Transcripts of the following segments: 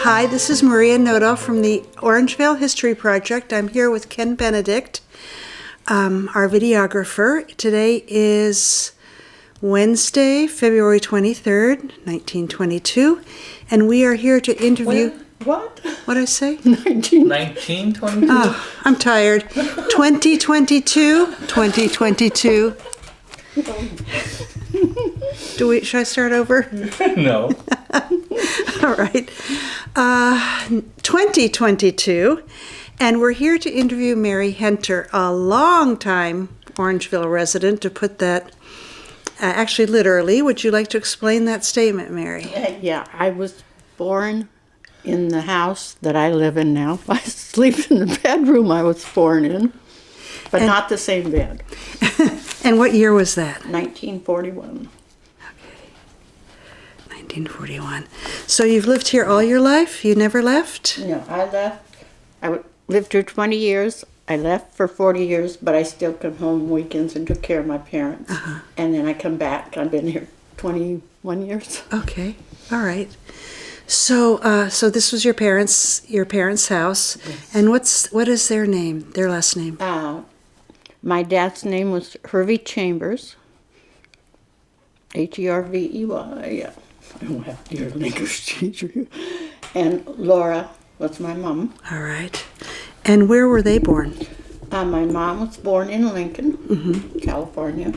Hi, this is Maria Noto from the Orangevale History Project. I'm here with Ken Benedict, our videographer. Today is Wednesday, February 23rd, 1922, and we are here to interview... What? What did I say? 1922? Oh, I'm tired. 2022. Should I start over? No. All right. 2022, and we're here to interview Mary Henter, a long-time Orangevale resident, to put that actually literally. Would you like to explain that statement, Mary? Yeah, I was born in the house that I live in now. I sleep in the bedroom I was born in, but not the same bed. And what year was that? 1941. 1941. So you've lived here all your life? You never left? No, I left. Lived here 20 years. I left for 40 years, but I still come home weekends and took care of my parents. And then I come back. I've been here 21 years. Okay. All right. So so this was your parents' house. Yes. And what is their name? Their last name? My dad's name was Hervey Chambers. Hervey. Yeah. I don't have to hear an English teacher. And Laura was my mom. All right. And where were they born? My mom was born in Lincoln, California.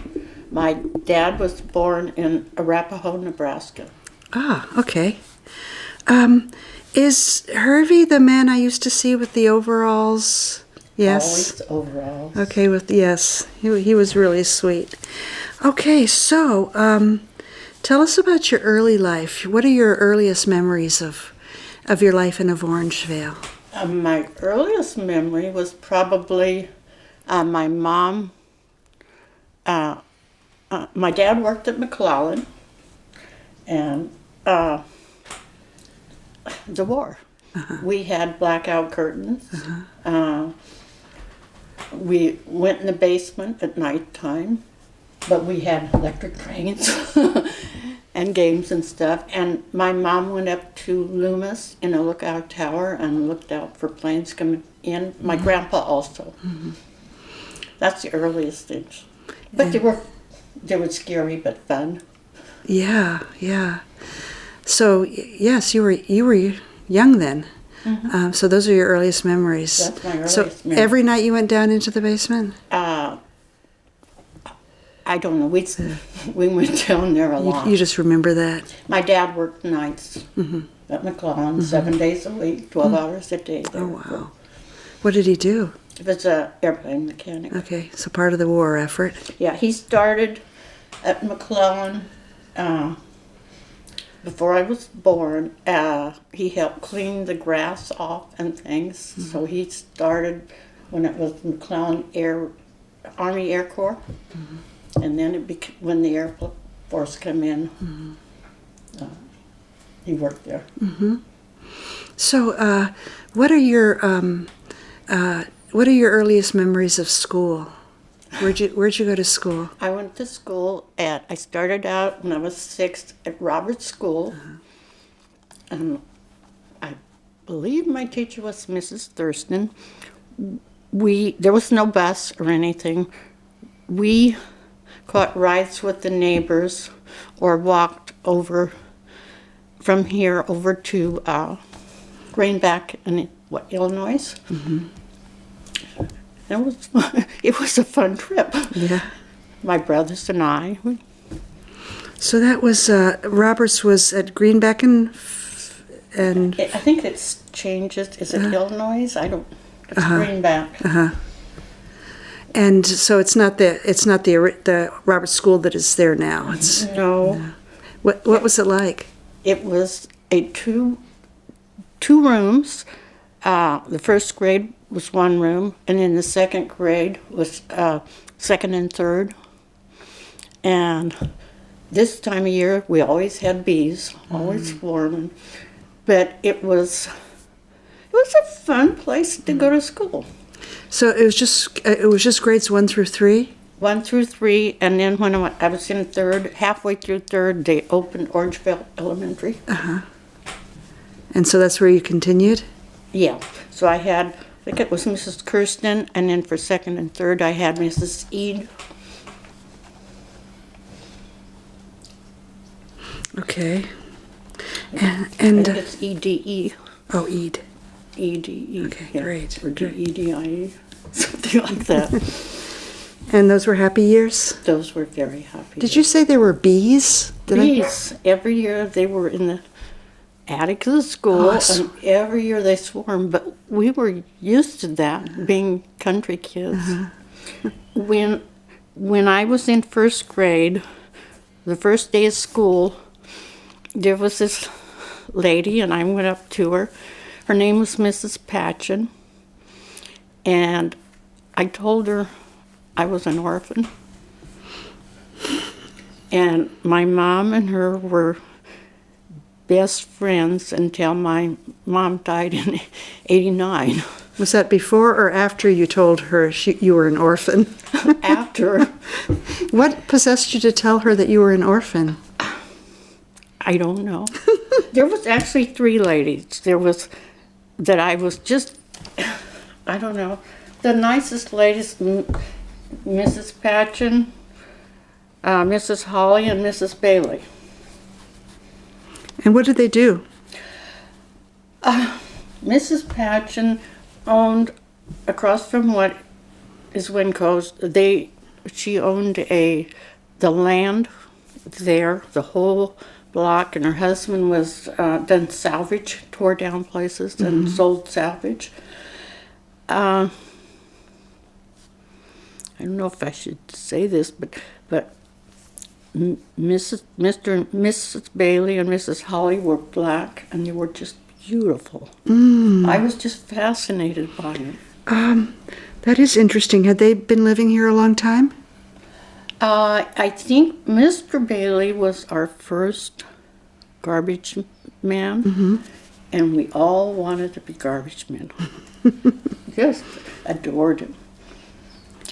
My dad was born in Arapahoe, Nebraska. Ah, okay. Is Hervey the man I used to see with the overalls? Yes. Always overalls. Okay, yes. He was really sweet. Okay, so tell us about your early life. What are your earliest memories of your life in Orangevale? My earliest memory was probably my mom. My dad worked at McClellan, and the war. We had blackout curtains. We went in the basement at nighttime, but we had electric trains and games and stuff. And my mom went up to Loomis in a lookout tower and looked out for planes coming in. My grandpa also. That's the earliest things. But they were scary but fun. Yeah, yeah. So yes, you were young then. So those are your earliest memories. That's my earliest memory. Every night you went down into the basement? I don't know. We went down there a lot. You just remember that? My dad worked nights at McClellan, 7 days a week, 12 hours a day. There. Oh, wow. What did he do? He was an airplane mechanic. Okay, so part of the war effort. Yeah, he started at McClellan before I was born. He helped clean the grass off and things. So he started when it was McClellan Army Air Corps. And then when the Air Force came in, he worked there. So, what are your earliest memories of school? Where'd you go to school? I went to school I started out when I was 6 at Roberts School. And I believe my teacher was Mrs. Thurston. There was no bus or anything. We caught rides with the neighbors or walked over from here over to Greenback in Illinois. It was a fun trip. Yeah. My brothers and I. So that was Roberts was at Greenback and I think it's changes. Is it Illinois? I don't. It's Greenback. And so it's not the Roberts School that is there now. No. What was it like? It was two rooms. The first grade was one room, and then the second grade was second and third. And this time of year, we always had bees, always swarming. But it was a fun place to go to school. So it was just grades 1 through 3? 1 through 3, and then when I was in third, halfway through third, they opened Orangevale Elementary. And so that's where you continued? Yeah. So I had, I think it was Mrs. Kirsten, and then for second and third I had Mrs. Ede. Okay. I And think it's E-D-E. oh, Ede. E-D-E. Okay, yeah. great. Or D-E-D-I-E, something like that. And those were happy years? Those were very happy. Did you say there were bees? Bees. Every year they were in the attic of the school, and every year they swarmed, but we were used to that, being country kids. When I was in first grade, the first day of school, there was this lady, and I went up to her. Her name was Mrs. Patchen, and I told her I was an orphan. And my mom and her were best friends until my mom died in '89. Was that before or after you told her you were an orphan? After. What possessed you to tell her that you were an orphan? I don't know. There was actually 3 ladies. There was that I was just, I don't know, the nicest ladies, Mrs. Patchen, Mrs. Holly, and Mrs. Bailey. And what did they do? Mrs. Patchen owned across from what is Winco's. She owned the land there, the whole block, and her husband was done salvage, tore down places and sold salvage. I don't know if I should say this, but Mrs. Bailey and Mrs. Holly were black, and they were just beautiful. I was just fascinated by them. That is interesting. Had they been living here a long time? I think Mr. Bailey was our first garbage man, and we all wanted to be garbage men. Just adored him.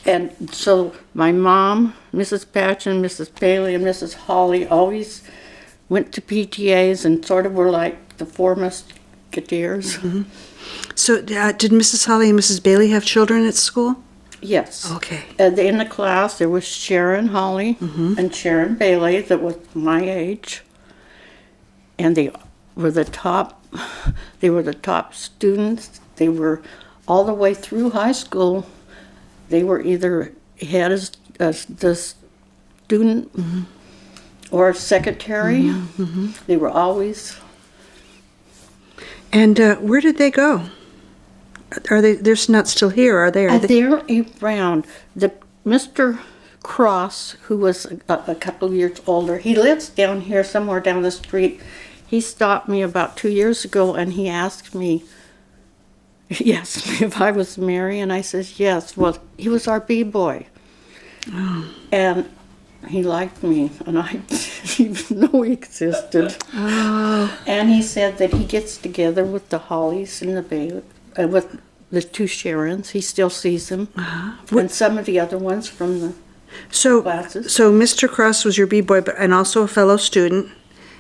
And so my mom, Mrs. Patchen, Mrs. Bailey, and Mrs. Holly always went to PTAs and sort of were like the four musketeers. So did Mrs. Holly and Mrs. Bailey have children at school? Yes. Okay. In the class, there was Sharon Holly and Sharon Bailey that was my age, and they were the top. They were the top students. They were all the way through high school. They were either head as the student or secretary. They were always. And where did they go? Are they? They're not still here, are they? They're around. Mr. Cross, who was a couple of years older, he lives down here somewhere down the street. He stopped me about 2 years ago, and he asked me if I was Mary, and I says yes. Well, he was our B-boy, and he liked me, and I didn't even know he existed. And he said that he gets together with the Hollies and the Bailey, with the 2 Sharons. He still sees them, and some of the other ones from the classes. So Mr. Cross was your B-boy, and also a fellow student.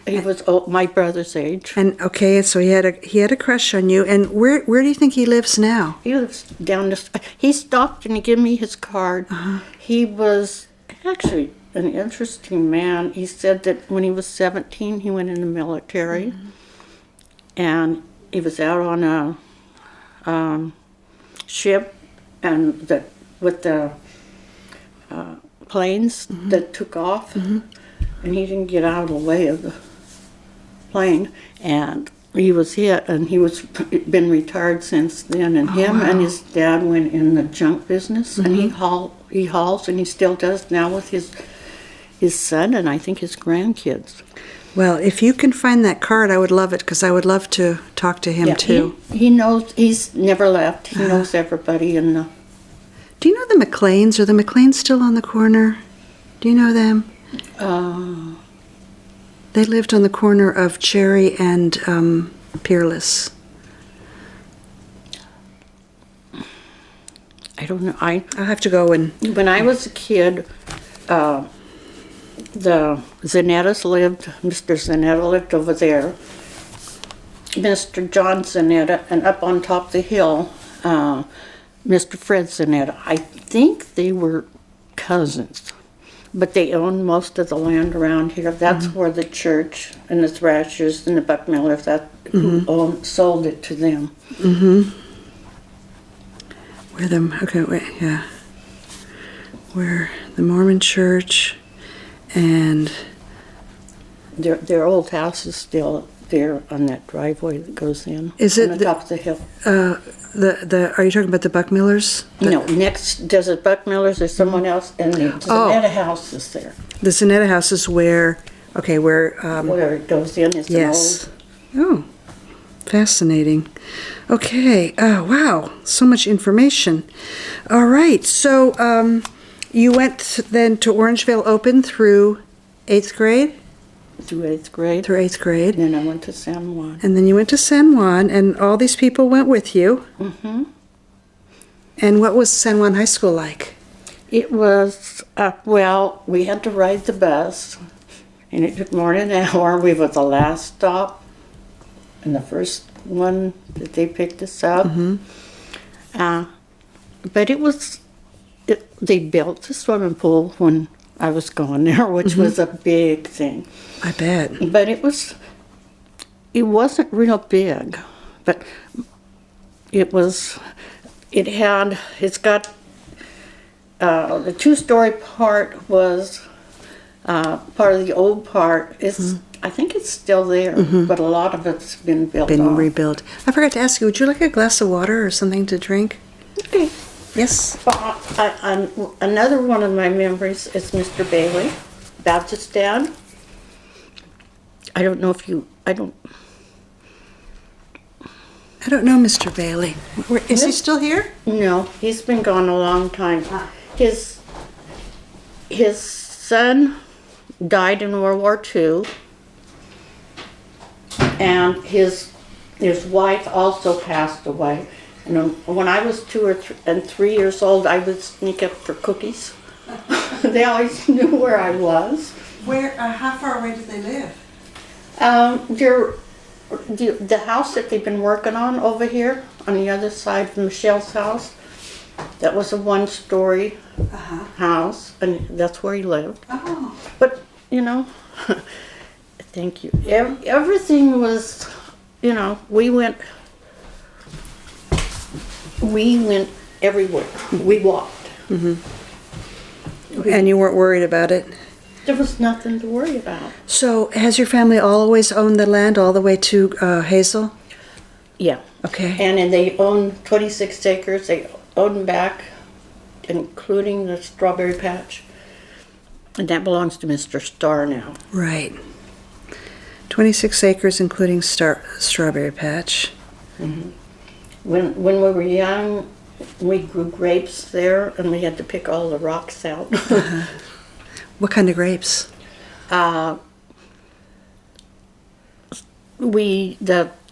He was my brother's age. And okay, so he had a crush on you. And where do you think he lives now? He lives down the. He stopped and he gave me his card. He was actually an interesting man. He said that when he was 17, he went in the military, and he was out on a ship, and with the planes that took off, and he didn't get out of the way of the plane, and he was hit, and he was been retired since then. And him and his dad went in the junk business, and he hauls, and he still does now with his son and I think his grandkids. Well, if you can find that card, I would love it, because I would love to talk to him too. He knows. He's never left. He knows everybody in the. Do you know the McLeans? Are the McLeans still on the corner? Do you know them? They lived on the corner of Cherry and Peerless. I don't know. I'll have to go and. When I was a kid, the Zanettas lived. Mr. Zanetta lived over there, Mr. John Zanetta, and up on top of the hill, Mr. Fred Zanetta. I think they were cousins, but they owned most of the land around here. That's where the church and the Thrashers and the Buckmillers, who sold it to them. Where the Mormon church and Their old house is still there on that driveway that goes in. Is it on the top of the hill? are you talking about the Buckmillers? No, next, there's a Buckmillers, there's someone else, and the Zanetta house is there. The Zanetta house is where Where it goes in is yes. an old. Oh, fascinating. Okay. Oh, wow. So much information. All right. So you went then to Orangevale Open through 8th grade? Through 8th grade. Through 8th grade. And then I went to San Juan. And then you went to San Juan, and all these people went with you. Mm-hmm. And what was San Juan High School like? It was, well, we had to ride the bus, and it took more than an hour. We were the last stop, and the first one that they picked us up. But they built the swimming pool when I was going there, which was a big thing. I bet. But it wasn't real big, but it's got, the two-story part was, part of the old part is, I think it's still there, but a lot of it's been built off. Rebuilt. I forgot to ask you, would you like a glass of water or something to drink? Okay. Yes. Another one of my memories is Mr. Bailey, Baptist dad. I don't know I don't know Mr. Bailey. Is he still here? No, he's been gone a long time. His son died in World War II, and his wife also passed away. And when I was 2 or 3 years old, I would sneak up for cookies. They always knew where I was. How far away did they live? The house that they've been working on over here, on the other side of Michelle's house, that was a one-story house, and that's where he lived. Oh. But, thank you. Everything was, we went everywhere. We walked. And you weren't worried about it? There was nothing to worry about. So has your family always owned the land all the way to Hazel? Yeah. Okay. And then they own 26 acres. They own back, including the strawberry patch. And that belongs to Mr. Starr now. Right. 26 acres, including strawberry patch. When we were young, we grew grapes there, and we had to pick all the rocks out. What kind of grapes? The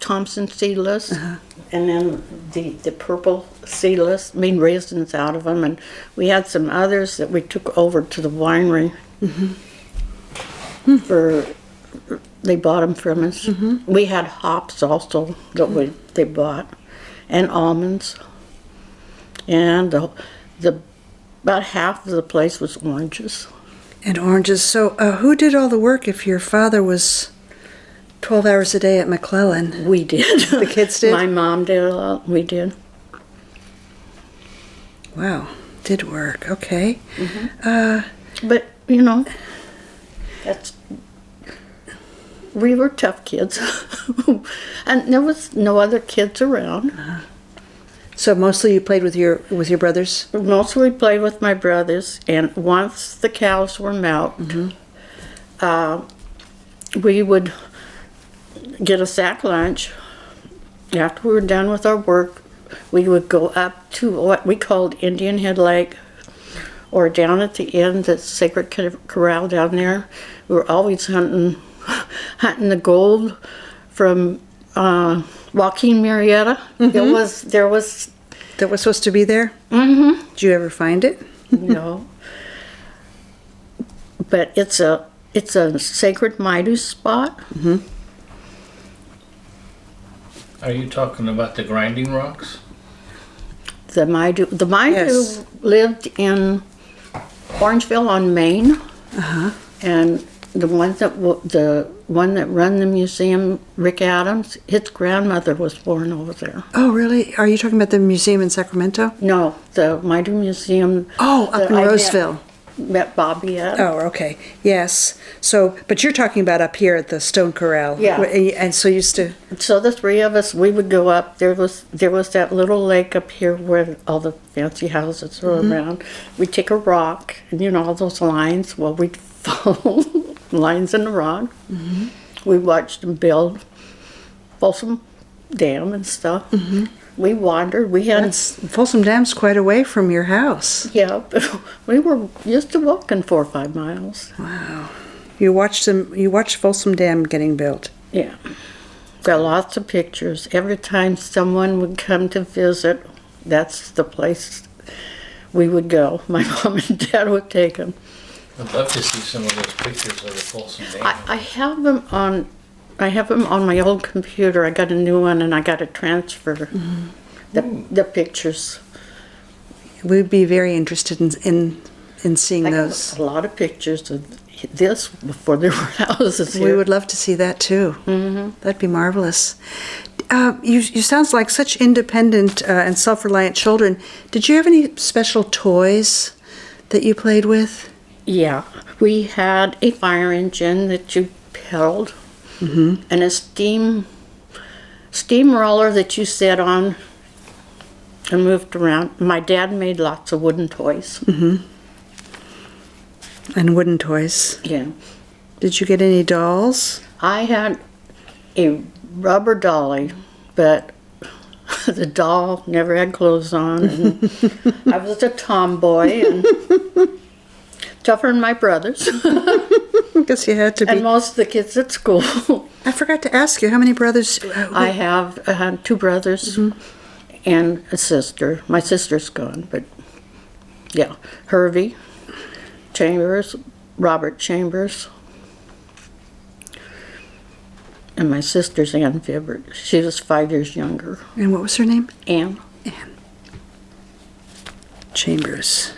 Thompson seedless, and then the purple seedless, made raisins out of them, and we had some others that we took over to the winery. They bought them from us. We had hops also that they bought, and almonds, and about half of the place was oranges. And oranges. So who did all the work if your father was 12 hours a day at McClellan? We did. The kids did? My mom did a lot. We did. Wow. Did work. Okay. But, we were tough kids. And there was no other kids around. So mostly you played with your brothers? Mostly played with my brothers, and once the cows were milked, we would get a sack lunch. After we were done with our work, we would go up to what we called Indian Head Lake, or down at the end, the Sacred Corral down there. We were always hunting the gold from Joaquin Murrieta. That was supposed to be there? Did you ever find it? No. But it's a sacred Midas spot. Are you talking about the grinding rocks? The Maidu Yes. lived in Orangevale on Main, Uh-huh. and the one that run the museum, Rick Adams, his grandmother was born over there. Oh, really? Are you talking about the museum in Sacramento? No, the Maidu Museum. Oh, up that in I Roseville. Met Bobby at. Oh, okay. Yes. So, but you're talking about up here at the Stone Corral. Yeah. And so you used to. So the three of us, we would go up. There was that little lake up here where all the fancy houses were around. We'd take a rock, and all those lines. Well, we'd follow lines in the rock. We watched them build Folsom Dam and stuff. We wandered. We had Folsom Dam's quite away from your house. but we were used to walking 4 or 5 miles. Wow. You watched Folsom Dam getting built. Yeah. Got lots of pictures. Every time someone would come to visit, that's the place we would go. My mom and dad would take them. I'd love to see some of those pictures of the Folsom Dam. I have them on my old computer. I got a new one and I got to transfer the pictures. We'd be very interested in seeing I those. got a lot of pictures of this before there were houses here. We would love to see that too. That'd be marvelous. You sound like such independent and self-reliant children. Did you have any special toys that you played with? Yeah, we had a fire engine that you pedaled, and a steam roller that you sat on and moved around. My dad made lots of wooden toys. And wooden toys. Yeah, Did you get any dolls? I had a rubber dolly, but the doll never had clothes on. And I was a tomboy and tougher than my brothers I guess you had to be. and most of the kids at school. I forgot to ask you, how many brothers? I have 2 brothers and a sister. My sister's gone, but yeah, Hervey Chambers, Robert Chambers, and my sister's Ann Fibbert. She was 5 years younger. And what was her name? Ann. Chambers.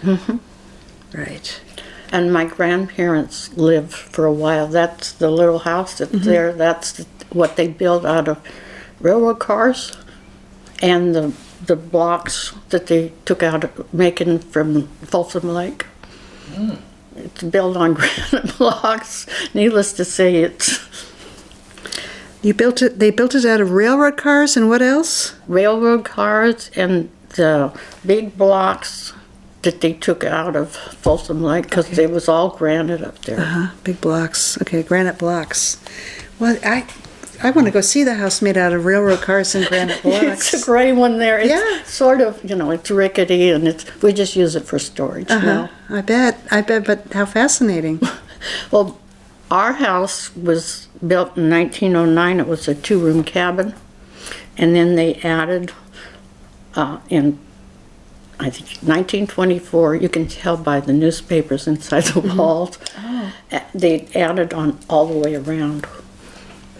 Right. And my grandparents lived for a while. That's the little house that's there. That's what they built out of railroad cars and the blocks that they took out of making from Folsom Lake. It's built on granite blocks. Needless to say, it's You built it. They built it out of railroad cars, and what else? railroad cars and the big blocks that they took out of Folsom Lake because it was all granite up there. Big blocks. Okay, granite blocks. Well, I want to go see the house made out of railroad cars and granite blocks. It's a gray one there. It's Yeah. sort of, it's rickety and we just use it for storage now. I bet. But how fascinating. Well, our house was built in 1909. It was a 2-room cabin. And then they added in, I think, 1924, you can tell by the newspapers inside the walls, they added on all the way around.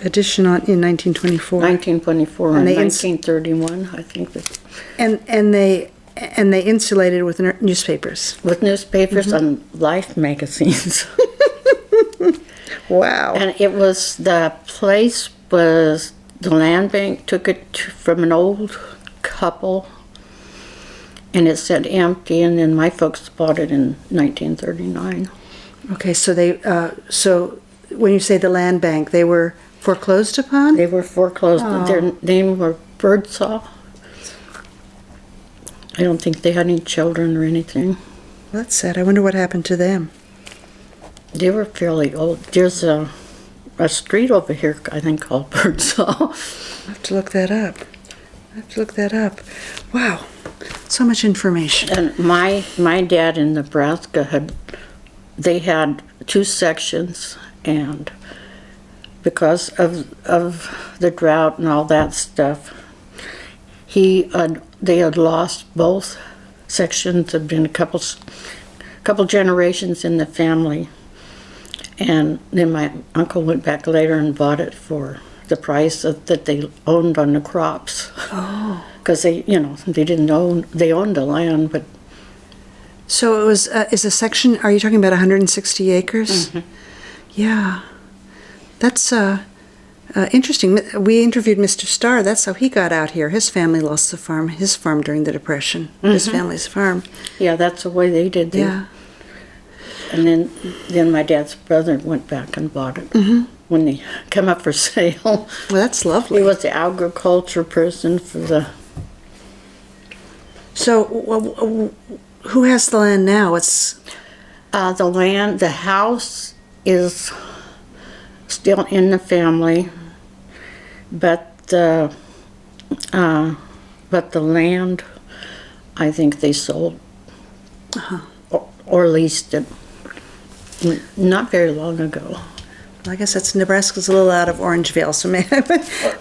Addition in 1924. 1924 And and they 1931, I think, And they insulated with newspapers. with newspapers and Life magazines. Wow. And it was, the place was, the land bank took it from an old couple, and it said empty, and then my folks bought it in 1939. Okay, so when you say the land bank, they were foreclosed upon? They were foreclosed. Oh. Their name were Birdsall. I don't think they had any children or anything. Well, that's sad. I wonder what happened to them. They were fairly old. There's a street over here, I think, called Birdsall. I'll have to look that up. Wow, so much information. And my dad in Nebraska had 2 sections, and because of the drought and all that stuff, they had lost both sections. Had been a couple generations in the family, and then my uncle went back later and bought it for the price that they owned on the crops. Oh. Because they didn't own, they owned the land, but. So it was, is a section, are you talking about 160 acres? Mm-hmm. Yeah. That's interesting. We interviewed Mr. Starr. That's how he got out here. His family lost his farm during the Depression, his family's farm. Yeah, that's the way they did it. Yeah. And then my dad's brother went back and bought it when they come up for sale. Well, that's lovely. He was the agriculture person for the. So, who has the land now? It's The land, the house is still in the family, but the land, I think they sold or leased it not very long ago. I guess that's Nebraska's a little out of Orangevale, so maybe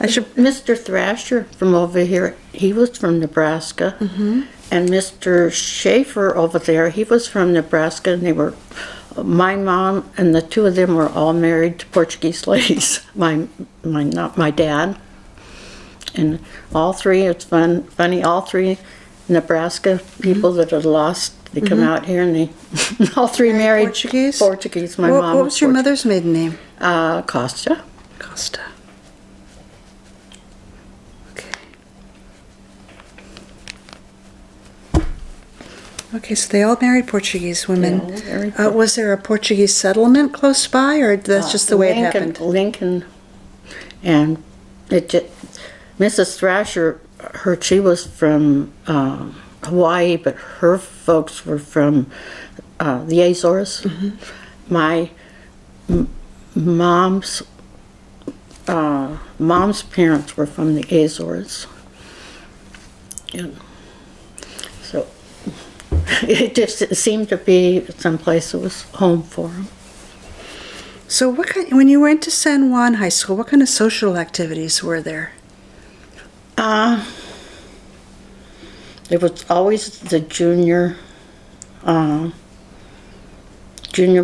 I should. Mr. Thrasher from over here, he was from Nebraska, and Mr. Schaefer over there, he was from Nebraska, and they were. My mom and the two of them were all married to Portuguese ladies. Not my dad, and all three. It's funny. All three Nebraska people that had lost. They come out here and they all three married Portuguese. Portuguese. My What mom. was your mother's maiden name? Costa. Costa. Okay. Okay, so they all married Portuguese women. They all married Was there a Portuguese settlement close by, or that's just the way it happened? Lincoln, and Mrs. Thrasher, she was from Hawaii, but her folks were from the Azores. My mom's parents were from the Azores, and so it just seemed to be someplace that was home for them. So, when you went to San Juan High School, what kind of social activities were there? There was always the junior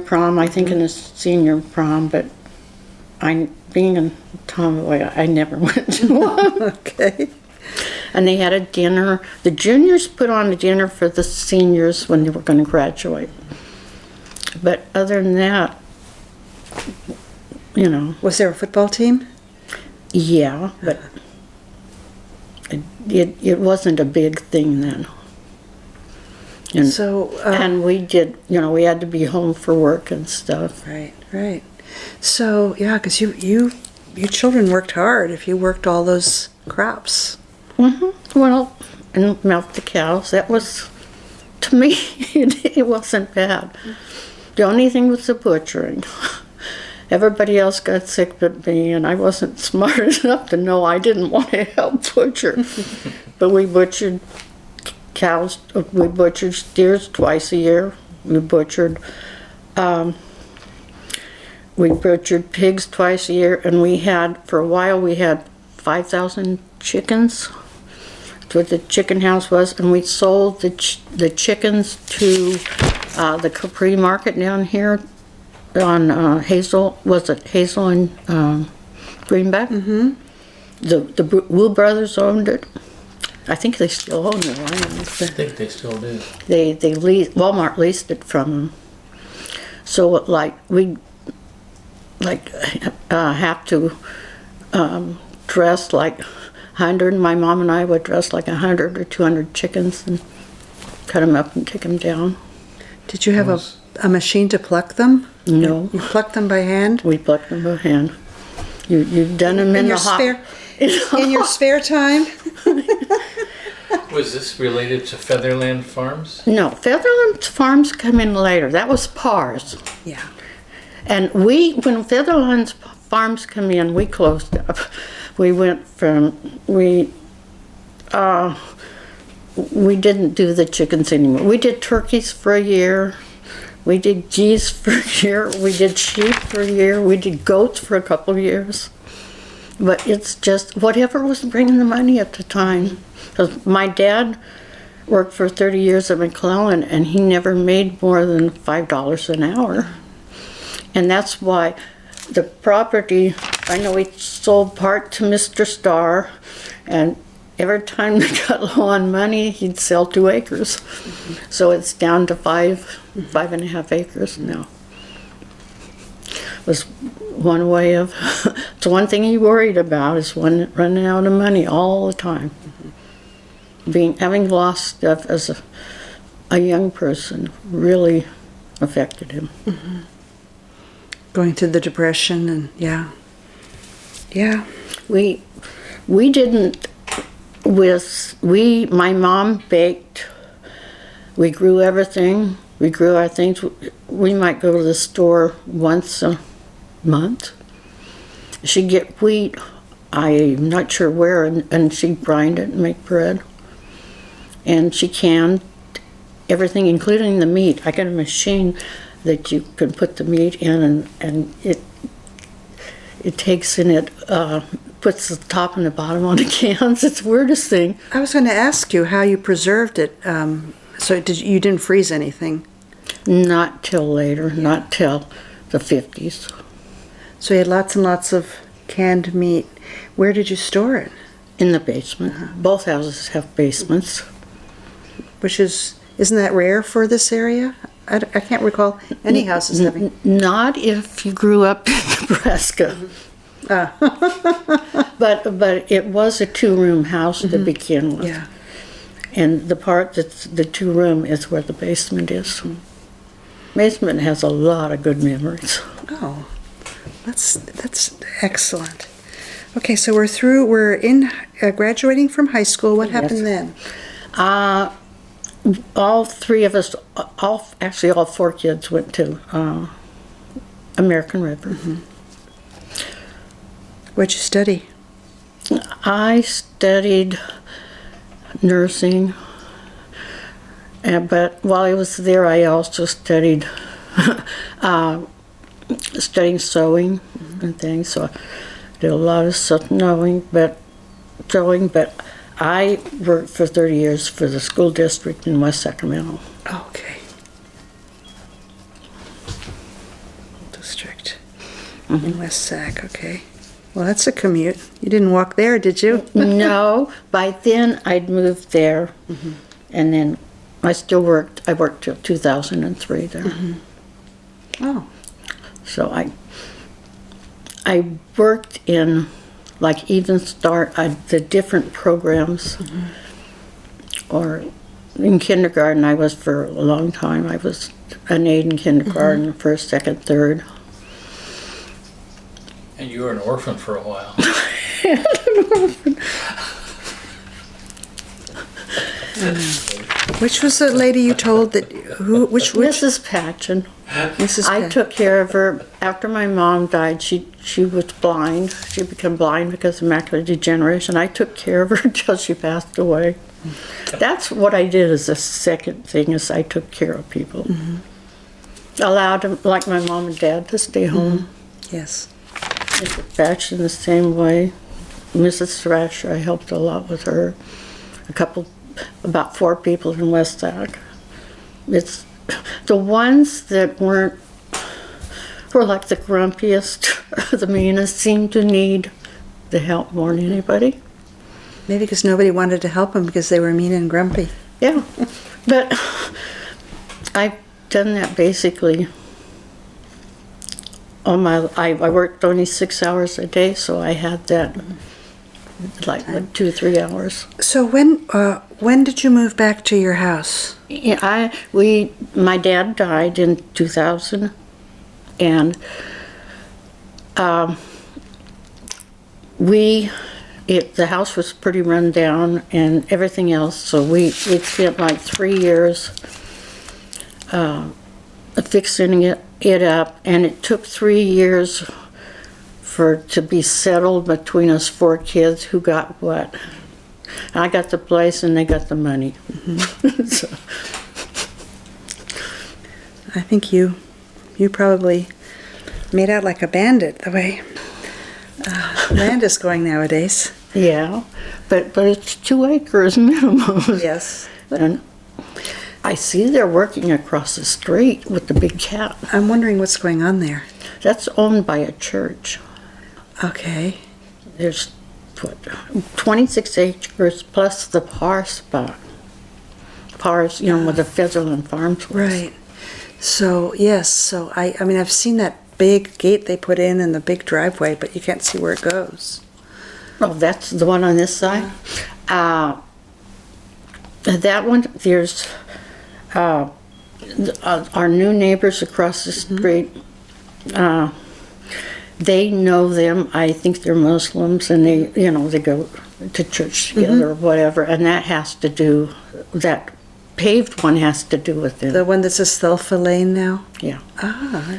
prom, I think, and the senior prom, but being a tomboy, I never went to one. Okay. And they had a dinner. The juniors put on a dinner for the seniors when they were going to graduate. But other than that, Was there a football team? yeah, but it wasn't a big thing then. And, So, and we did, we had to be home for work and stuff. Right. So, yeah, because your children worked hard if you worked all those crops. Well, and milk the cows. That was, to me, it wasn't bad. The only thing was the butchering. Everybody else got sick but me, and I wasn't smart enough to know I didn't want to help butcher. But we butchered cows, we butchered steers twice a year. We butchered pigs twice a year, and for a while we had 5,000 chickens. That's what the chicken house was, and we sold the chickens to the Capri market down here on Hazel and Greenback? The Wu brothers owned it. I think they still own the land. I think they still do. Walmart leased it from them. So we have to dress like 100. My mom and I would dress like 100 or 200 chickens and cut them up and take them down. Did you have a machine to pluck them? No. You plucked them by hand? We plucked them by hand. You've done them in the hot. In your spare time? Was this related to Featherland Farms? No, Featherland Farms come in later. That was Pars. Yeah. And when Featherland Farms come in, we closed up. We didn't do the chickens anymore. We did turkeys for a year. We did geese for a year. We did sheep for a year. We did goats for a couple of years. But it's just whatever was bringing the money at the time. Because my dad worked for 30 years at McClellan, and he never made more than $5 an hour. And that's why the property, I know we sold part to Mr. Starr, and every time they got low on money, he'd sell 2 acres. So it's down to 5.5 acres now. Was one way of, it's one thing he worried about is running out of money all the time. Having lost stuff as a young person really affected him. Going through the depression and yeah. We didn't, my mom baked, we grew everything, we grew our things. We might go to the store once a month. She'd get wheat, I'm not sure where, and she'd grind it and make bread. And she canned everything, including the meat. I got a machine that you can put the meat in, and it takes in it, puts the top and the bottom on the cans. It's the weirdest thing. I was going to ask you how you preserved it. So you didn't freeze anything? Not till later, not till the 50s. So you had lots and lots of canned meat. Where did you store it? In the basement. Both houses have basements. Which isn't that rare for this area? I can't recall any houses having. Not if you grew up in Nebraska. But it was a 2-room house to begin with. Yeah. And the part that's the 2-room is where the basement is. Basement has a lot of good memories. Oh, that's excellent. Okay, so we're in graduating from high school. What happened then? All 3 of us, all 4 kids went to American River. What'd you study? I studied nursing, but while I was there, I also studied studying sewing and things. So I did a lot of sewing, but I worked for 30 years for the school district in West Sacramento. Okay. District in West Sac. Okay. Well, that's a commute. You didn't walk there, did you? No. By then, I'd moved there, and then I still worked. I worked till 2003 there. Oh. So I worked in, like, Even Start, the different programs. Or in kindergarten, I was for a long time. I was an aide in kindergarten, first, second, third. And you were an orphan for a while. Which was the lady you told that which Mrs. Patchen. Mrs. I took care of her after my mom died. She was blind. She became blind because of macular degeneration. I took care of her until she passed away. That's what I did as a second thing, is I took care of people. Allowed them, like my mom and dad, to stay home. Yes. Mrs. Patchen the same way. Mrs. Thrasher, I helped a lot with her. About 4 people in West Sac. It's the ones that were like the grumpiest, the meanest, seemed to need the help more than anybody. Maybe because nobody wanted to help them because they were mean and grumpy. Yeah, but I've done that basically all my. I worked only 6 hours a day, so I had that like 2 or 3 hours. So when did you move back to your house? Yeah, my dad died in 2000, and the house was pretty run down and everything else. So we spent like 3 years fixing it up, and it took 3 years to be settled between us 4 kids who got what. I got the place and they got the money. So. I think you probably made out like a bandit the way land is going nowadays. Yeah, but it's 2 acres minimum. Yes. And I see they're working across the street with the big cat. I'm wondering what's going on there. That's owned by a church. Okay. There's, what, 26 acres plus the par spot. Pars, you know, where the Featherland Farms was. Right. So, yes, so I mean, I've seen that big gate they put in and the big driveway, but you can't see where it goes. Oh, that's the one on this side? That one, there's our new neighbors across the street. They know them. I think they're Muslims, and they, you know, they go to church together or whatever, and that has to do, that paved one has to do with them. The one that says Thelfa Lane now? Yeah. Ah,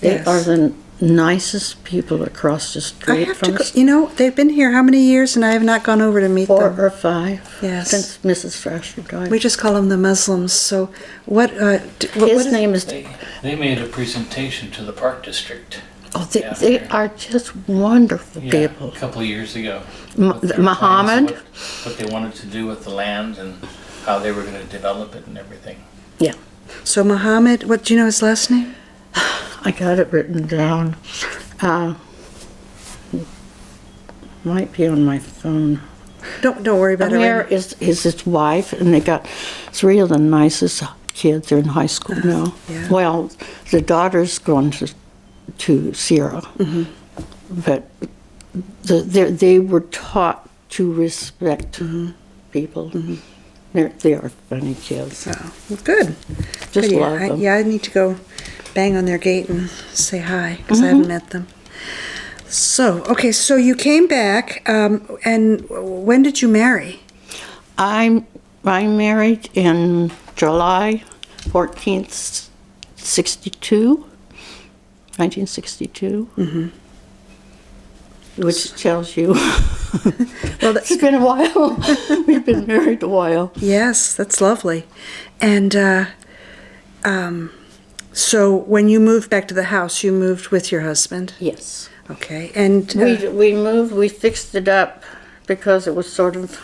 They yes. are the nicest people across the I street have to from go, you know, they've been here how many years and I have not gone over to meet 4 them. or 5 Yes. since Mrs. Thrasher died. We just call them the Muslims. So what, what His name is, They made a presentation to the Park District. oh, they Yeah. are just wonderful Yeah, people. a couple of years ago. M- with their Muhammad? plans of what they wanted to do with the land and how they were going to develop it and everything. Yeah, So Muhammad, what, do you know his last name? I got it written down. Might be on my phone. Don't worry about it. Amir right is his wife, and they got 3 of the nicest kids. They're in high school now. yeah. Well, the daughter's going to Sierra, but they were taught to respect people. They are funny kids. Oh, well, good. Just Good, love them. Yeah, I need to go bang on their gate and say hi because I haven't met them. So, okay, so you came back, and when did you marry? I married in July 14th, 1962. Which tells you, Well, it's been a while. We've been married a while. yes, that's lovely. And so when you moved back to the house, you moved with your husband? Yes. Okay, and We moved, we fixed it up because it was sort of,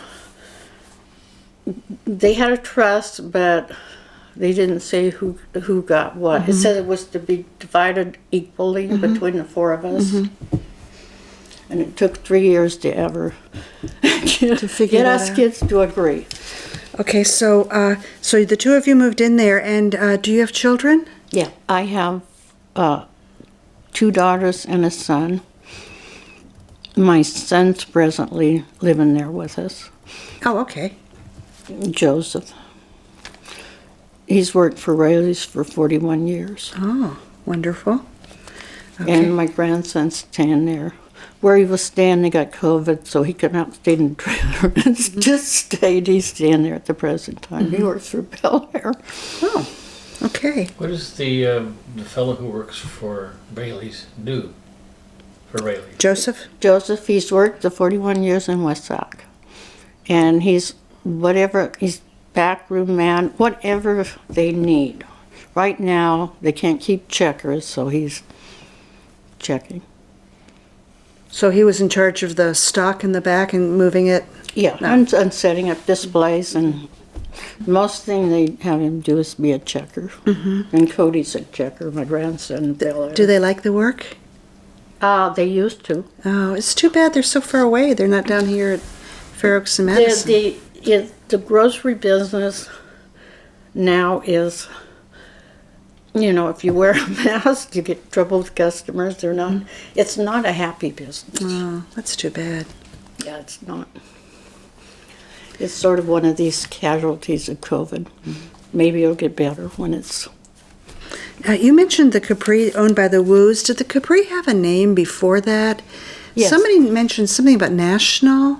they had a trust, but they didn't say who got what. It said it was to be divided equally between the 4 of us. And it took 3 years to ever figure get that us out. kids to agree. okay, so so the 2 of you moved in there, and do you have children? Yeah, I have 2 daughters and a son. My son's presently living there with us, Oh, okay. Joseph. He's worked for Rayleigh's for 41 years. Oh, wonderful. Okay. And my grandson's staying there. Where he was staying, they got COVID, so he could not stay in the trailer. Just stayed. He's staying there at the present time. He works for Bel Air. Oh, okay. What does the fellow who works for Rayleigh's do for Rayleigh's? Joseph? Joseph, he's worked the 41 years in West Sac. And he's backroom man, whatever they need. Right now, they can't keep checkers, so he's checking. So he was in charge of the stock in the back and moving it? Yeah, and setting up displays, and most thing they have him do is be a checker. And Cody's a checker, my grandson. Do they like the work? They used to. Oh, it's too bad they're so far away. They're not down here at Fair Oaks and Madison. The grocery business now is, you know, if you wear a mask, you get trouble with customers. They're not. It's not a happy business. Oh, that's too bad. Yeah, it's not. It's sort of one of these casualties of COVID. Maybe it'll get better when it's. You mentioned the Capri owned by the Woos. Did the Capri have a name before that? Yes. Somebody mentioned something about National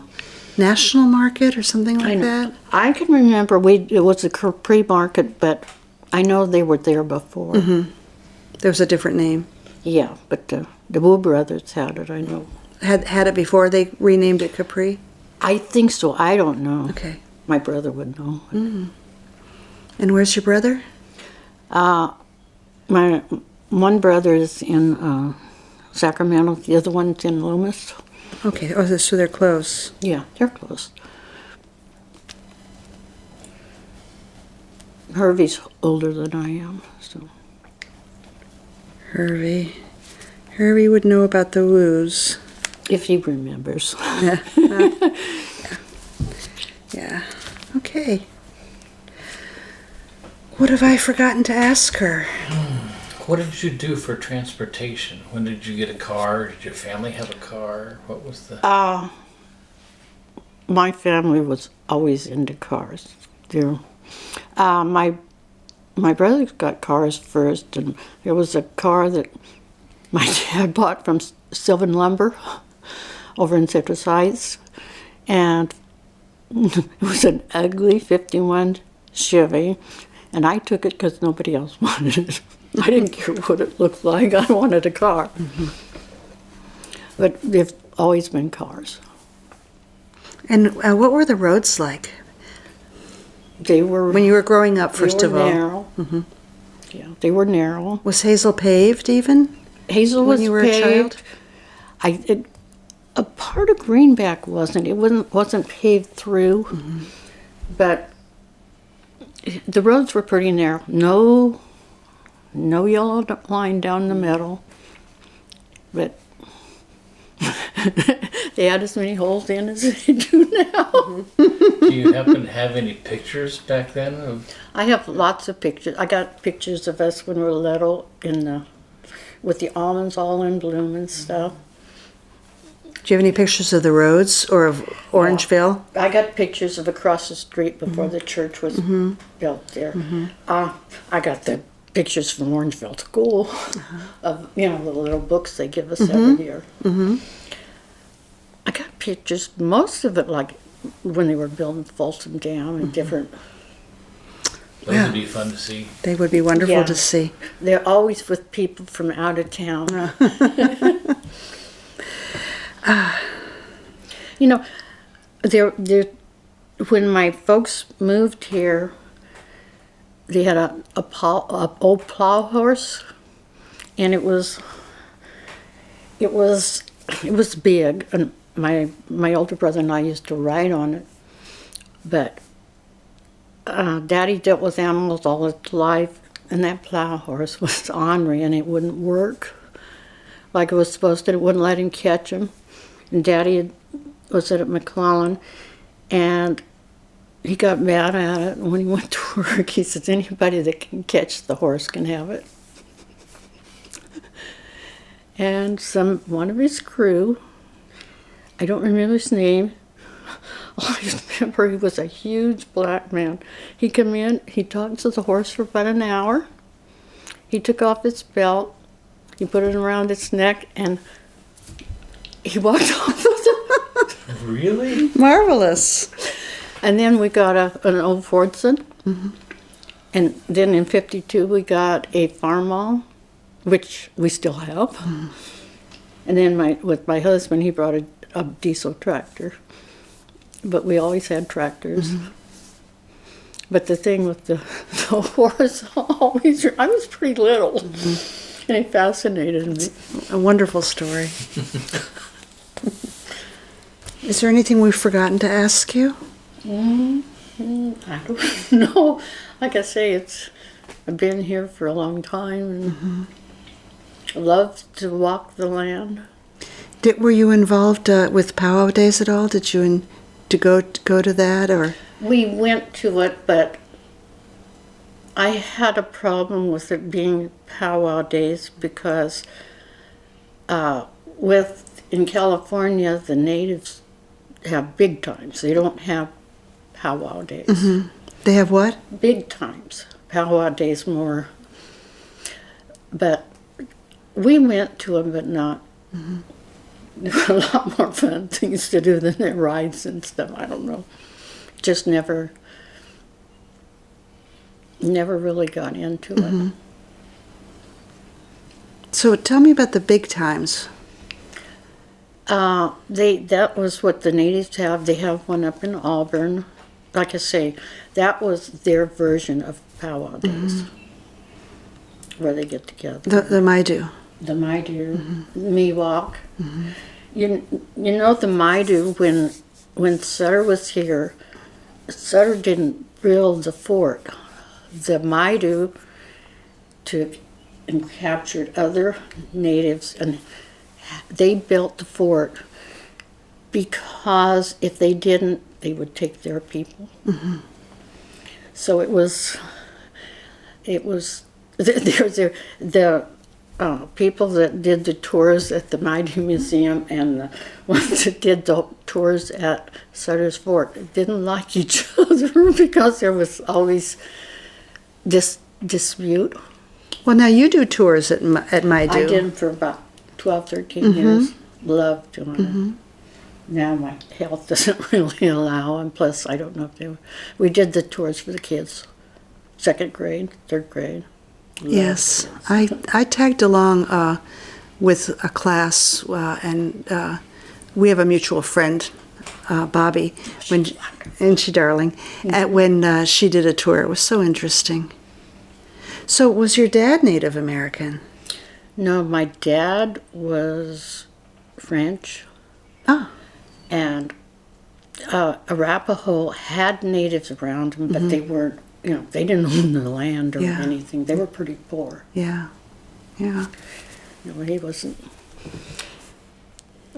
Market or something like that. I can remember it was a Capri Market, but I know they were there before. There was a different name. Yeah, but the Wu brothers had it, I know. Had it before they renamed it Capri? I think so. I don't know. Okay. My brother would know. And where's your brother? My one brother is in Sacramento. The other one's in Loomis. Okay, oh, so they're close. Yeah, they're close. Hervey's older than I am, so. Hervey. Hervey would know about the woos. If he remembers. Yeah. Yeah. Okay. What have I forgotten to ask her? What did you do for transportation? When did you get a car? Did your family have a car? What was the... My family was always into cars. My brothers got cars first, and there was a car that my dad bought from Sylvan Lumber over in Citrus Heights, and it was an ugly 51 Chevy, and I took it because nobody else wanted it. I didn't care what it looked like. I wanted a car. Mm-hmm. But there've always been cars. And what were the roads like? They were... When you were growing up, first of all. They were narrow. Mm-hmm. Yeah, they were narrow. Was Hazel paved even? Hazel was when you were paved. a child? A part of Greenback wasn't. It wasn't paved through. Mm-hmm. But the roads were pretty narrow. No yellow line down the middle. But they had as many holes in as they do now. Do you happen to have any pictures back then of... I have lots of pictures. I got pictures of us when we were little with the almonds all in bloom and stuff. Do you have any pictures of the roads or of Orangevale? I got pictures of across the street before the church was built there. Mm-hmm. I got the pictures from Orangevale School of, the little books they give us every year. Mm-hmm. I got pictures, most of it like when they were building Folsom Dam and different. Those would be fun to see. They would be wonderful to see. They're always with people from out of town. When my folks moved here, they had a old plow horse, and it was big, and my older brother and I used to ride on it, but Daddy dealt with animals all his life, and that plow horse was ornery, and it wouldn't work like it was supposed to. It wouldn't let him catch him, and Daddy was at McClellan, and he got mad at it, and when he went to work, he says, anybody that can catch the horse can have it. And one of his crew, I don't remember his name, all I remember he was a huge black man. He came in, he talked to the horse for about an hour, he took off his belt, he put it around its neck, and he walked off with it. Really? Marvelous. And then we got an old Fordson. Mm-hmm. And then in '52 we got a Farmall, which we still have. Mm-hmm. And then with my husband, he brought a diesel tractor. But we always had tractors. Mm-hmm. But the thing with the horse, I was pretty little. Mm-hmm. And it fascinated me. A wonderful story. Is there anything we've forgotten to ask you? I don't know. Like I say, I've been here for a long time, and I love to walk the land. Were you involved with Powwow Days at all? Did you go to that, or? We went to it, but I had a problem with it being Powwow Days because in California the natives have big times. They don't have Powwow Days. Mm-hmm. They have what? Big times. Powwow Days more. But we went to them, but not. Mm-hmm. There were a lot more fun things to do than their rides and stuff. I don't know. Just never really got into it. So tell me about the big times. That was what the natives have. They have one up in Auburn. Like I say, that was their version of Powwow Days, where they get together. The Maidu. The Maidu, Miwok. Mm-hmm. You know the Maidu, when Sutter was here, Sutter didn't build the fort. the Maidu and captured other natives, and they built the fort because if they didn't, they would take their people. Mm-hmm. So it was the people that did the tours at the Maidu Museum and the ones that did the tours at Sutter's Fort didn't like each other because there was always this dispute. Well, now you do tours at Maidu. I did them for about 12, 13 years. Loved doing it. Now my health doesn't really allow, and plus I don't know if they were. We did the tours for the kids, 2nd grade, 3rd grade. Yes, I tagged along with a class, and we have a mutual friend, Bobby, and she darling, when she did a tour. It was so interesting. So was your dad Native American? No, my dad was French. Ah. And Arapaho had natives around them, but they weren't, they didn't own the land or anything. They were pretty poor. Yeah, yeah. No, he wasn't.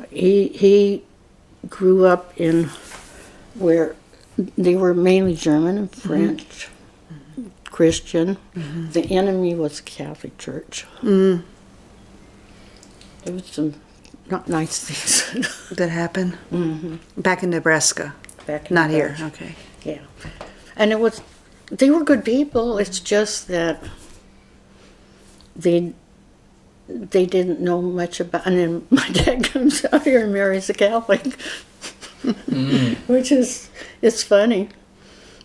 He grew up in where they were mainly German and French, Christian. The enemy was the Catholic Church. There was some not nice things That happened? Back in Nebraska? back in Not the here, village. okay. Yeah. And they were good people. It's just that they didn't know much about, and then my dad comes out here and marries a Catholic, which it's funny.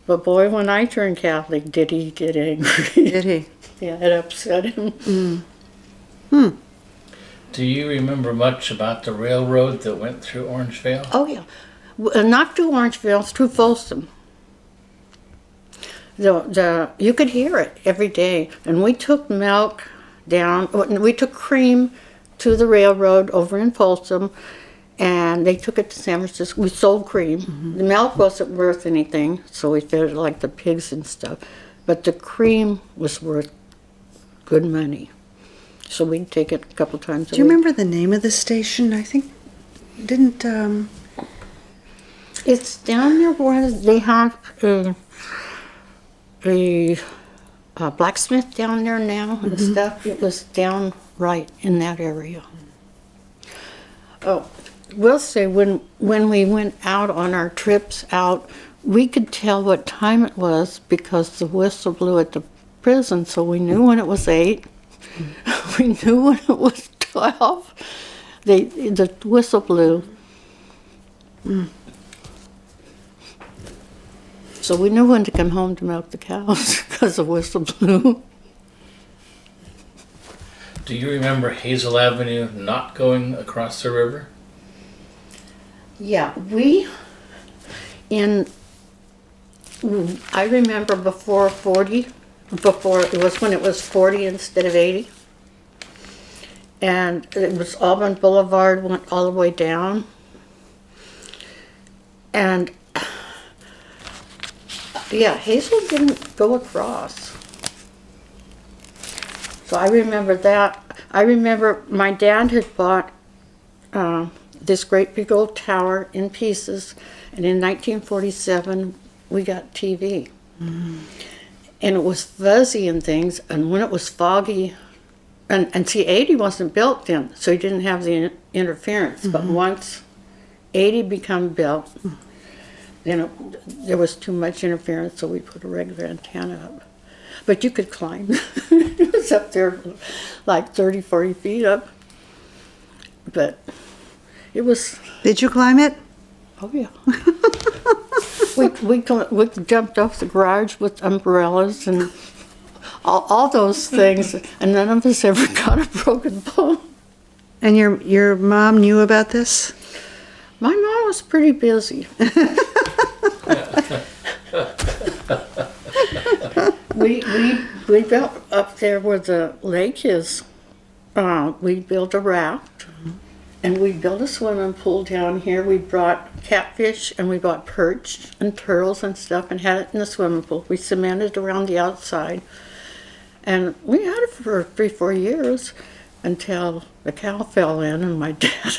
But boy, when I turned Catholic, did he get angry. Did he? Yeah, it upset him. Do you remember much about the railroad that went through Orangevale? Oh, yeah. Not through Orangevale, through Folsom. You could hear it every day. And we took milk down, we took cream to the railroad over in Folsom, and they took it to San Francisco. We sold cream. The milk wasn't worth anything, so we fed it like the pigs and stuff. But the cream was worth good money. So we'd take it a couple times a week. Do you remember the name of the station? I think, didn't, It's down there where they have a blacksmith down there now and stuff. It was down right in that area. Oh, we'll say when we went out on our trips out, we could tell what time it was because the whistle blew at the prison, so we knew when it was 8. We knew when it was 12. The whistle blew. So we knew when to come home to milk the cows because the whistle blew. Do you remember Hazel Avenue not going across the river? Yeah, I remember before it was when it was 40 instead of 80. And it was Auburn Boulevard, went all the way down. And yeah, Hazel didn't go across. So I remember that. I remember my dad had bought this great big old tower in pieces, and in 1947 we got TV. And it was fuzzy and things, and when it was foggy, and see, 80 wasn't built then, so you didn't have the interference. But once 80 become built, then there was too much interference, so we put a regular antenna up. But you could climb. It was up there like 30, 40 feet up. But it was... Did you climb it? Oh, yeah. we jumped off the garage with umbrellas and all those things, and none of us ever got a broken bone. And your mom knew about this? My mom was pretty busy. We built up there where the lake is. We built a raft, And we built a swimming pool down here. We brought catfish and we brought perch and turtles and stuff and had it in the swimming pool. We cemented around the outside. And we had it for 3-4 years until the cow fell in and my dad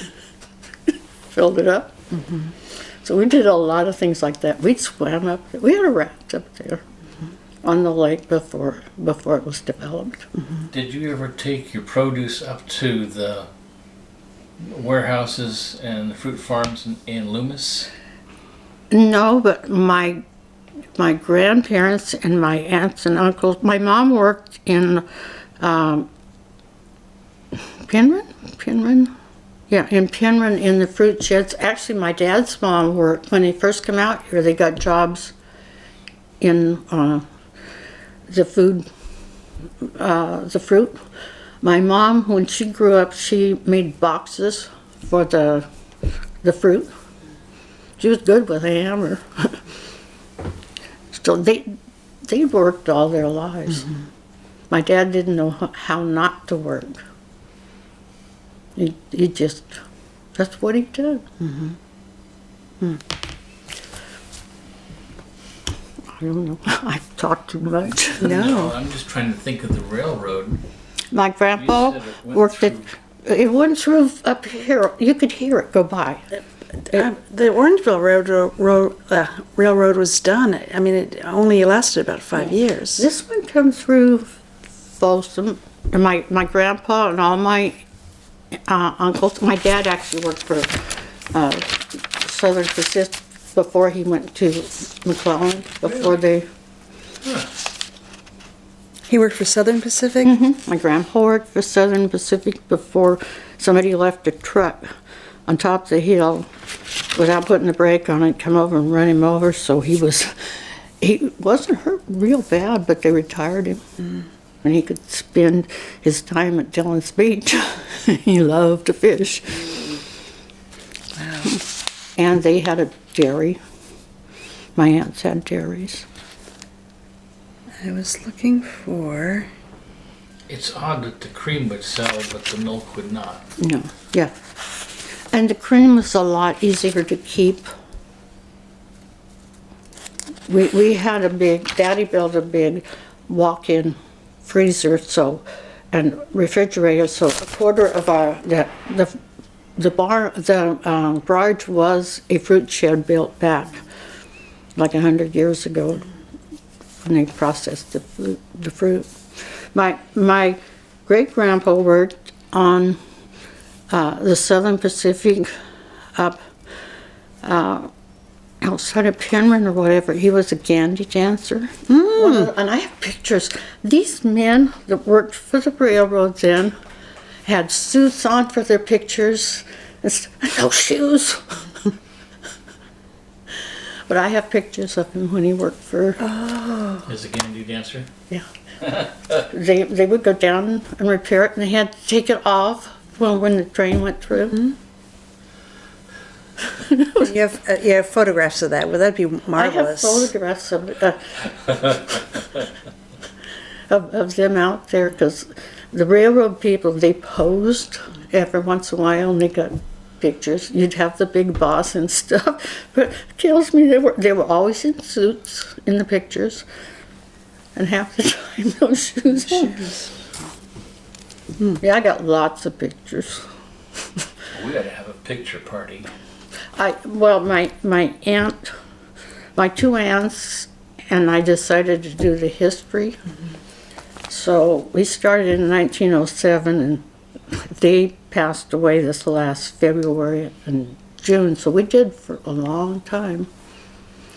filled it up. Mm-hmm. So we did a lot of things like that. We swam up. We had a raft up there on the lake before it was developed. Mm-hmm. Did you ever take your produce up to the warehouses and the fruit farms in Loomis? No, but my grandparents and my aunts and uncles. My mom worked in Penryn. Yeah, in Penryn in the fruit sheds. Actually, my dad's mom worked when they first came out here. They got jobs in the fruit. My mom, when she grew up, she made boxes for the fruit. She was good with a hammer. So they worked all their lives. Mm-hmm. My dad didn't know how not to work. He just, that's what he did. Mm-hmm. I don't know. I've talked too much. No. I'm just trying to think of the railroad. My grandpa worked at, it went through up here. You could hear it go by. The Orangevale Railroad was done. I mean, it only lasted about 5 years. This one comes through Folsom, and my grandpa and all my uncles. My dad actually worked for Southern Pacific before he went to McClellan. Before they. He worked for Southern Pacific? Mm-hmm. My grandpa worked for Southern Pacific before somebody left a truck on top of the hill without putting the brake on it, come over and run him over. So he wasn't hurt real bad, but they retired him. Mm. And he could spend his time at Dillon's Beach. He loved to fish. Wow. And they had a dairy. My aunts had dairies. I was looking for... It's odd that the cream would sell, but the milk would not. No, yeah. And the cream was a lot easier to keep. We had Daddy built a big walk-in freezer, and refrigerator, so a quarter of the barge was a fruit shed built back like 100 years ago when they processed the fruit. My great-grandpa worked on the Southern Pacific up outside of Penryn or whatever. He was a gandy dancer. And I have pictures. These men that worked for the railroad then had suits on for their pictures and no shoes. But I have pictures of him when he worked for... As a gandy dancer? Yeah. They would go down and repair it, and they had to take it off when the train went through. Mm-hmm. You have photographs of that. Well, that'd be marvelous. I have photographs of them out there, because the railroad people, they posed every once in a while, and they got pictures. You'd have the big boss and stuff, but it kills me. They were always in suits in the pictures, and half the time no shoes on. Yeah, I got lots of pictures. We ought to have a picture party. My aunt, my two aunts, and I decided to do the history. Mm-hmm. So we started in 1907, and they passed away this last February and June. So we did for a long time.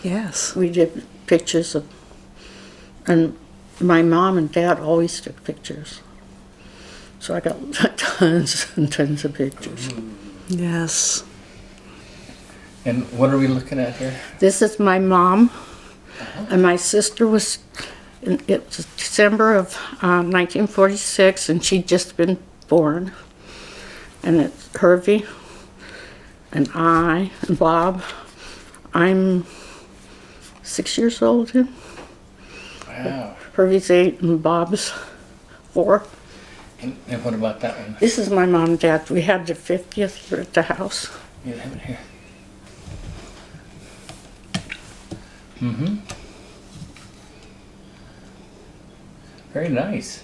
Yes. We did pictures of, and my mom and dad always took pictures. So I got tons and tons of pictures. Yes. And what are we looking at here? This is my mom, and my sister was, it was December of 1946, and she'd just been born. And it's Hervey, and I, and Bob. I'm 6 years old here. Wow. Hervey's 8, and Bob's 4. And what about that one? This is my mom and dad. We had the 50th year at the house. You have it here. Mm-hmm. Very nice.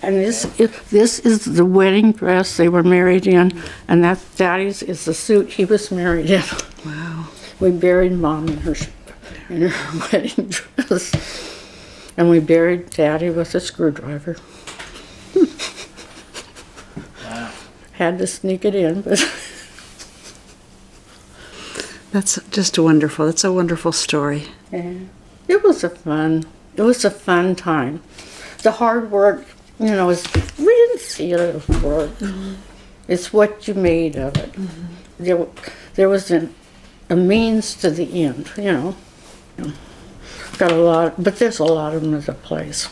And this is the wedding dress they were married in, and that Daddy's is the suit he was married in. Wow. We buried Mom in her wedding dress, and we buried Daddy with a screwdriver. Wow. Had to sneak it in, but That's just wonderful. That's a wonderful story. yeah, it was a fun time. The hard work, we didn't see it as work. Mm-hmm. It's what you made of it. Mm-hmm. There was a means to the end, Got a lot, but there's a lot of them at the place.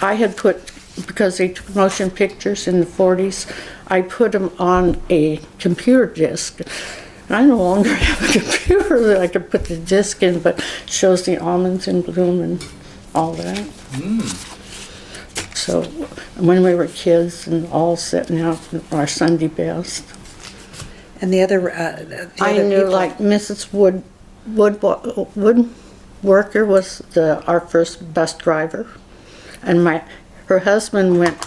I had put, because they took motion pictures in the 40s, I put them on a computer disc. I no longer have a computer that I could put the disc in, but it shows the almonds in bloom and all that. Mm. So when we were kids and all sitting out in our Sunday best. And the other I knew people- like Mrs. Woodworker was our first bus driver, and her husband went.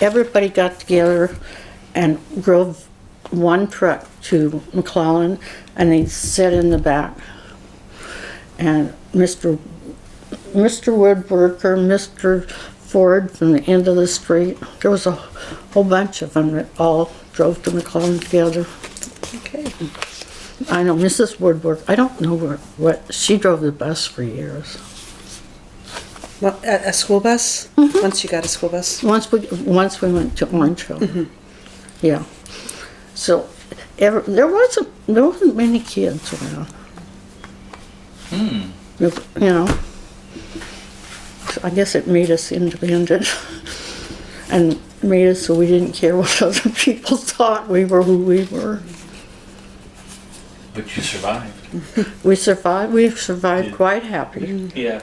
Everybody got together and drove one truck to McClellan, and they sat in the back. And Mr. Woodworker, Mr. Ford from the end of the street. There was a whole bunch of them that all drove to McClellan together. Okay. I know Mrs. Woodwork. I don't know what she drove the bus for years. Well, a school bus? Mm-hmm. Once you got a school bus? Once we went to Orangevale. Mm-hmm. Yeah. So there wasn't many kids around. Hmm. So I guess it made us independent and made us so we didn't care what other people thought. We were who we were. But you survived. We survived. We've survived quite happy. Yeah.